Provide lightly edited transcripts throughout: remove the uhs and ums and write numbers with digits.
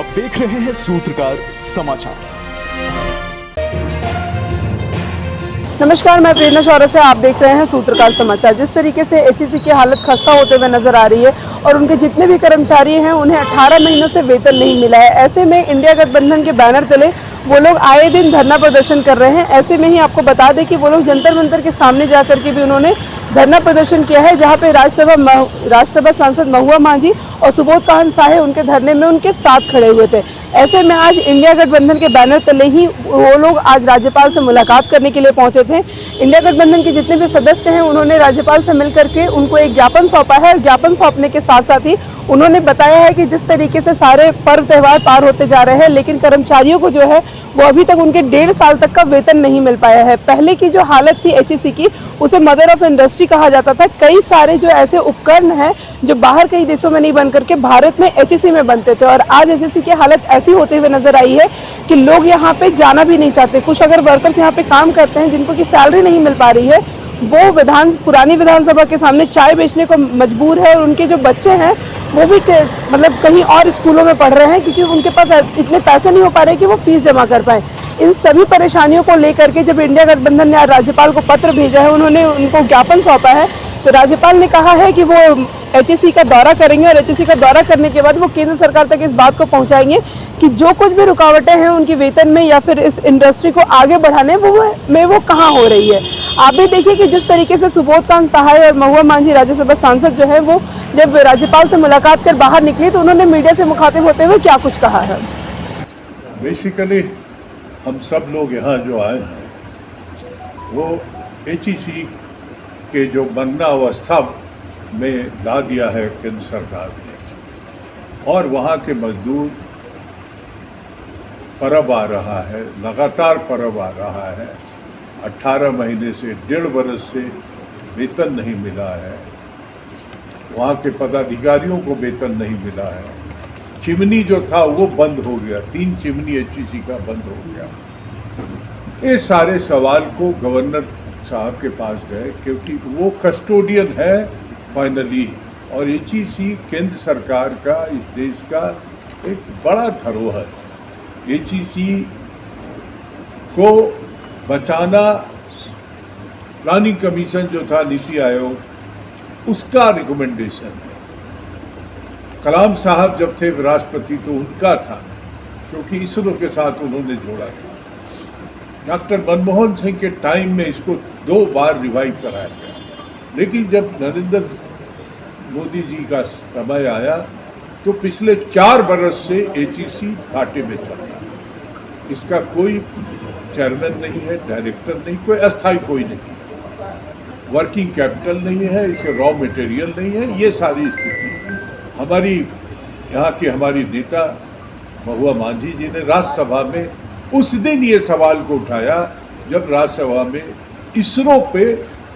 आप देख रहे हैं सूत्रकार समाचार। नमस्कार, मैं प्रेरणा चौरसिया, आप देख रहे हैं सूत्रकार समाचार। जिस तरीके से एचईसी की हालत खस्ता होते हुए नजर आ रही है और उनके जितने भी कर्मचारी हैं उन्हें 18 महीनों से वेतन नहीं मिला है। ऐसे में इंडिया गठबंधन के बैनर तले वो लोग आए दिन धरना प्रदर्शन कर रहे हैं। ऐसे में ही आपको बता दें कि वो लोग जंतर मंतर के सामने जा करके भी उन्होंने धरना प्रदर्शन किया है, जहां पे राज्यसभा सांसद महुआ मांझी और सुबोध काहन साहे उनके धरने में उनके साथ खड़े हुए थे। ऐसे में आज इंडिया गठबंधन के बैनर तले ही वो लोग आज राज्यपाल से मुलाकात करने के लिए पहुंचे थे। इंडिया गठबंधन के जितने भी सदस्य हैं उन्होंने राज्यपाल से मिलकर के उनको एक ज्ञापन सौंपा है। ज्ञापन सौंपने के साथ साथ ही उन्होंने बताया है कि जिस तरीके से सारे पर्व त्यौहार पार होते जा रहे हैं, लेकिन कर्मचारियों को जो है वो अभी तक उनके 1.5 साल तक का वेतन नहीं मिल पाया है। पहले की जो हालत थी एचईसी की, उसे मदर ऑफ इंडस्ट्री कहा जाता था। कई सारे जो ऐसे उपकरण हैं जो बाहर कई देशों में नहीं बन करके भारत में एचईसी में बनते थे, और आज एचईसी की हालत ऐसी होते हुए नजर आई है कि लोग यहाँ पे जाना भी नहीं चाहते। कुछ अगर वर्कर्स यहाँ पे काम करते हैं जिनको की सैलरी नहीं मिल पा रही है, वो पुरानी विधानसभा के सामने चाय बेचने को मजबूर है, और उनके जो बच्चे हैं वो भी मतलब कहीं और स्कूलों में पढ़ रहे हैं क्योंकि उनके पास इतने पैसे नहीं हो पा रहे कि वो फीस जमा कर पाए। इन सभी परेशानियों को लेकर के जब इंडिया गठबंधन ने आज राज्यपाल को पत्र भेजा है, उन्होंने उनको ज्ञापन सौंपा है, तो राज्यपाल ने कहा है कि वो एचईसी का दौरा करेंगे और एचईसी का दौरा करने के बाद वो केंद्र सरकार तक इस बात को पहुंचाएंगे कि जो कुछ भी रुकावटें हैं उनकी वेतन में या फिर इस इंडस्ट्री को आगे बढ़ाने में वो कहाँ हो रही है। आप भी देखिए कि जिस तरीके से सुबोध काहन साहे और महुआ मांझी राज्यसभा सांसद जो है वो जब राज्यपाल से मुलाकात कर बाहर निकली तो उन्होंने मीडिया से मुखातिब होते हुए क्या कुछ कहा है। बेसिकली हम सब लोग यहाँ जो आए हैं वो एचईसी के जो बनना अवस्था में ला दिया है केंद्र सरकार ने, और वहाँ के मजदूर पर्व आ रहा है, लगातार पर्व आ रहा है। 18 महीने से 1.5 बरस से वेतन नहीं मिला है, वहाँ के पदाधिकारियों को वेतन नहीं मिला है। चिमनी जो था वो बंद हो गया, 3 चिमनी एचईसी का बंद हो गया। ये सारे सवाल को गवर्नर साहब के पास गए क्योंकि वो कस्टोडियन है फाइनली, और एचईसी केंद्र सरकार का, इस देश का एक बड़ा धरोहर है। एचईसी को बचाना प्लानिंग कमीशन जो था नीति आयोग, उसका रिकमेंडेशन है। कलाम साहब जब थे राष्ट्रपति तो उनका था, क्योंकि इसरो के साथ उन्होंने जोड़ा था। डॉक्टर मनमोहन सिंह के टाइम में इसको 2 बार रिवाइव कराया गया, लेकिन जब नरेंद्र मोदी जी का समय आया तो पिछले 4 बरस से एचईसी घाटे में चल रहा है। इसका कोई चेयरमैन नहीं है, डायरेक्टर नहीं, कोई अस्थायी कोई नहीं, वर्किंग कैपिटल नहीं है, इसके रॉ मटेरियल नहीं है। ये सारी स्थिति है। हमारी यहाँ की हमारी नेता महुआ मांझी जी ने राज्यसभा में उस दिन ये सवाल को उठाया जब राज्यसभा में इसरो पे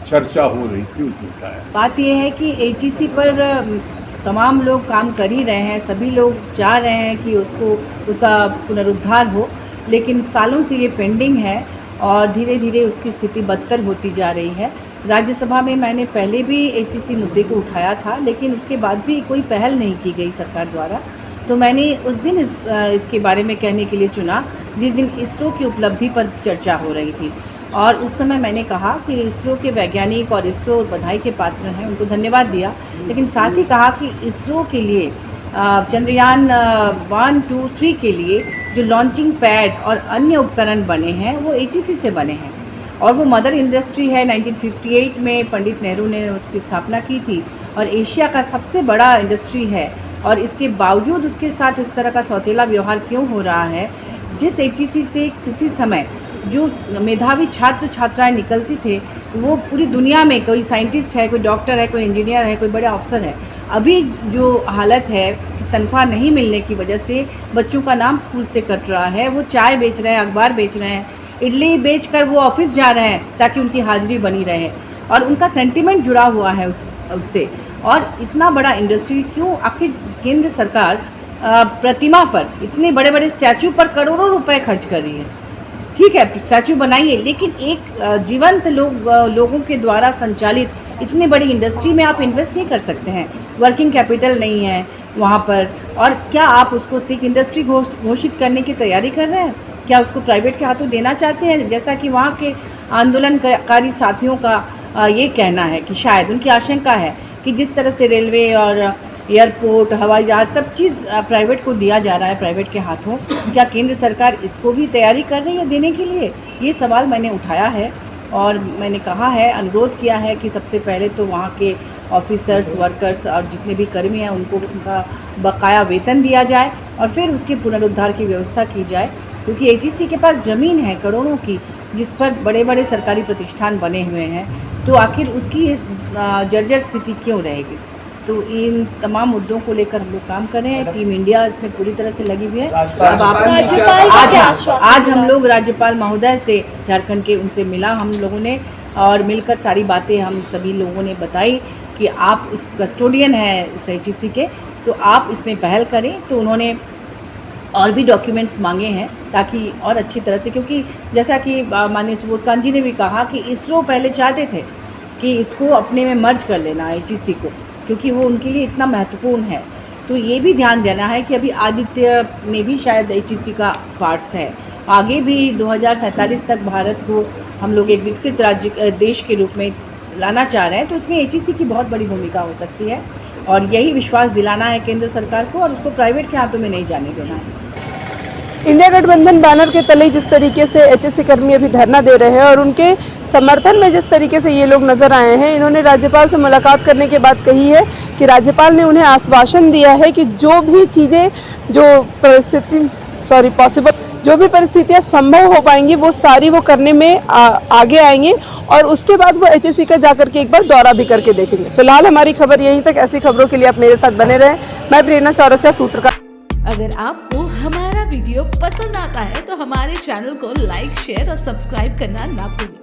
चर्चा हो रही थी, उठाया। बात यह है कि एचईसी पर तमाम लोग काम कर ही रहे हैं, सभी लोग चाह रहे हैं कि उसका पुनरुद्धार हो, लेकिन सालों से ये पेंडिंग है और धीरे धीरे उसकी स्थिति बदतर होती जा रही है। राज्यसभा में मैंने पहले भी एचईसी मुद्दे को उठाया था, लेकिन उसके बाद भी कोई पहल नहीं की गई सरकार द्वारा। तो मैंने उस दिन इसके बारे में कहने के लिए चुना जिस दिन इसरो की उपलब्धि पर चर्चा हो रही थी, और उस समय मैंने कहा कि इसरो के वैज्ञानिक और इसरो बधाई के पात्र हैं, उनको धन्यवाद दिया, लेकिन साथ ही कहा कि इसरो के लिए चंद्रयान 1, 2, 3 के लिए जो लॉन्चिंग पैड और अन्य उपकरण बने हैं वो एचईसी से बने हैं, और वो मदर इंडस्ट्री है। 1958 में पंडित नेहरू ने उसकी स्थापना की थी और एशिया का सबसे बड़ा इंडस्ट्री है, और इसके बावजूद उसके साथ इस तरह का सौतेला व्यवहार क्यों हो रहा है। जिस एचईसी से किसी समय जो मेधावी छात्र छात्राएं निकलती थे, वो पूरी दुनिया में कोई साइंटिस्ट है, कोई डॉक्टर है, कोई इंजीनियर है, कोई बड़े अफसर है। अभी जो हालत है कि तनख्वाह नहीं मिलने की वजह से बच्चों का नाम स्कूल से कट रहा है, वो चाय बेच रहे हैं, अखबार बेच रहे हैं, इडली बेचकर वो ऑफिस जा रहे हैं ताकि उनकी हाजिरी बनी रहे, और उनका सेंटिमेंट जुड़ा हुआ है उससे। और इतना बड़ा इंडस्ट्री क्यों आखिर केंद्र सरकार प्रतिमा पर, इतने बड़े बड़े स्टैचू पर करोड़ों रुपए खर्च कर रही है। ठीक है, स्टैचू बनाइए, लेकिन एक जीवंत लोगों के द्वारा संचालित इतनी बड़ी इंडस्ट्री में आप इन्वेस्ट नहीं कर सकते हैं, वर्किंग कैपिटल नहीं है वहाँ पर। और क्या आप उसको सिख इंडस्ट्री घोषित करने की तैयारी कर रहे हैं? क्या उसको प्राइवेट के हाथों देना चाहते हैं? जैसा कि वहाँ के आंदोलनकारी साथियों का ये कहना है कि शायद उनकी आशंका है कि जिस तरह से रेलवे और एयरपोर्ट, हवाई जहाज़, सब चीज़ प्राइवेट को दिया जा रहा है, प्राइवेट के हाथों, क्या केंद्र सरकार इसको भी तैयारी कर रही है देने के लिए? ये सवाल मैंने उठाया है और मैंने कहा है, अनुरोध किया है कि सबसे पहले तो वहाँ के ऑफिसर्स, वर्कर्स और जितने भी कर्मी हैं उनको उनका बकाया वेतन दिया जाए और फिर उसके पुनरुद्धार की व्यवस्था की जाए, क्योंकि एचईसी के पास ज़मीन है करोड़ों की, जिस पर बड़े बड़े सरकारी प्रतिष्ठान बने हुए हैं, तो आखिर उसकी जर्जर स्थिति क्यों रहेगी? तो इन तमाम मुद्दों को लेकर हम लोग काम कर रहे हैं। टीम इंडिया इसमें पूरी तरह से लगी हुई है। अब आज हम लोग राज्यपाल महोदय से, झारखंड के, उनसे मिला हम लोगों ने और मिलकर सारी बातें हम सभी लोगों ने बताई कि आप उस कस्टोडियन हैं इस एचईसी के, तो आप इसमें पहल करें। तो उन्होंने और भी डॉक्यूमेंट्स मांगे हैं ताकि और अच्छी तरह से, क्योंकि जैसा कि माननीय सुबोध कांत जी ने भी कहा कि इसरो पहले चाहते थे कि इसको अपने में मर्ज कर लेना एचईसी को, क्योंकि वो उनके लिए इतना महत्वपूर्ण है। तो ये भी ध्यान देना है कि अभी आदित्य में भी शायद एचईसी का पार्ट्स है। आगे भी 2047 तक भारत को हम लोग एक विकसित देश के रूप में लाना चाह रहे हैं, तो उसमें एचईसी की बहुत बड़ी भूमिका हो सकती है और यही विश्वास दिलाना है केंद्र सरकार को और उसको प्राइवेट के हाथों में नहीं जाने देना है। इंडिया गठबंधन बैनर के तले जिस तरीके से एचएससी कर्मी अभी धरना दे रहे हैं और उनके समर्थन में जिस तरीके से ये लोग नजर आए हैं, इन्होंने राज्यपाल से मुलाकात करने के बाद कही है कि राज्यपाल ने उन्हें आश्वासन दिया है कि जो भी चीज़ें, जो भी परिस्थितियां संभव हो पाएंगी वो सारी वो करने में आगे आएंगे और उसके बाद वो एचएससी का जाकर के एक बार दौरा भी करके देखेंगे। फिलहाल हमारी खबर यहीं तक। ऐसी खबरों के लिए आप मेरे साथ बने रहें। मैं प्रेरणा चौरसिया, सूत्रकार। अगर आपको हमारा वीडियो पसंद आता है तो हमारे चैनल को लाइक, शेयर और सब्सक्राइब करना ना भूलें।